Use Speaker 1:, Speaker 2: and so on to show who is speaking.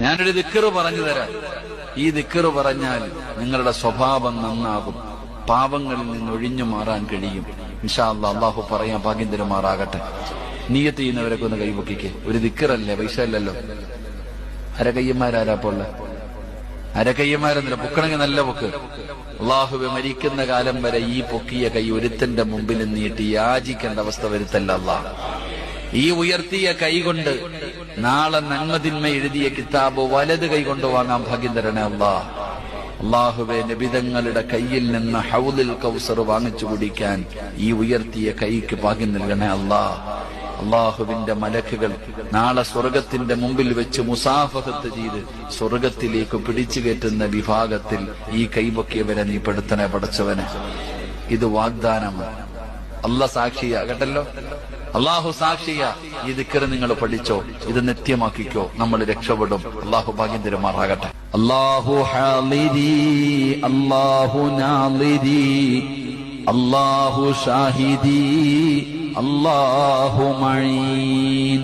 Speaker 1: ഞാനൊരു ദിക്റ് പറഞ്ഞു തരാം. ഈ ദിക്റ് പറഞ്ഞാൽ നിങ്ങളുടെ സ്വഭാവം നന്നാകും, പാപങ്ങളിൽ നിന്ന് ഒഴിഞ്ഞു മാറാൻ കഴിയും. ഇൻഷാ അല്ലാഹ് അല്ലാഹു പറയാൻ ഭാഗ്യം തരുമാറാകട്ടെ. നിയ്യത്ത് ചെയ്യുന്നവരൊക്കെ ഒന്ന് കൈപൊക്കിക്ക്. ഒരു ദിക്റല്ലേ, പൈസ അല്ലല്ലോ. അരകയ്യന്മാരാരാപ്പോ ഉള്ള അരകയ്യന്മാരെന്നില്ല, പൊക്കണമെങ്കിൽ നല്ല പൊക്ക്. അള്ളാഹുവെ, മരിക്കുന്ന കാലം വരെ ഈ പൊക്കിയ കൈ ഒരുത്തന്റെ മുമ്പിൽ നീട്ടി യാചിക്കേണ്ട അവസ്ഥ വരുത്തല്ല അല്ലാഹ്. ഈ ഉയർത്തിയ കൈ കൊണ്ട് നാളെ നന്മതിന്മ എഴുതിയ കിതാബ് വലത് കൈ കൊണ്ട് വാങ്ങാൻ ഭാഗ്യം തരണേ അല്ലാഹ്. അള്ളാഹുവെ, നബിതങ്ങളുടെ കയ്യിൽ നിന്ന് ഹൗലുൽ കൗസർ വാങ്ങിച്ചു കുടിക്കാൻ ഈ ഉയർത്തിയ കൈക്ക് ഭാഗ്യം നൽകണേ അല്ലാഹ്. അള്ളാഹുവിന്റെ മലക്കുകൾ നാളെ സ്വർഗത്തിന്റെ മുമ്പിൽ വെച്ച് മുസാഫഹത്ത് ചെയ്ത് സ്വർഗത്തിലേക്ക് പിടിച്ചു കയറ്റുന്ന വിഭാഗത്തിൽ ഈ കൈപൊക്കിയവരെ നീ പെടുത്തണേ പടച്ചവനെ. ഇത് വാഗ്ദാനമാണ്. അല്ലാഹ് സാക്ഷിയാ കേട്ടല്ലോ, അള്ളാഹു സാക്ഷിയാ. ഈ ദിക്റ് നിങ്ങൾ പഠിച്ചോ, ഇത് നിത്യമാക്കിക്കോ, നമ്മൾ രക്ഷപ്പെടും. അള്ളാഹു ഭാഗ്യം തരുമാറാകട്ടെ. അല്ലാഹു ഹാലിദി അല്ലാഹു നാലിദി അല്ലാഹു ഷാഹിദി അല്ലാഹു മഈൻ.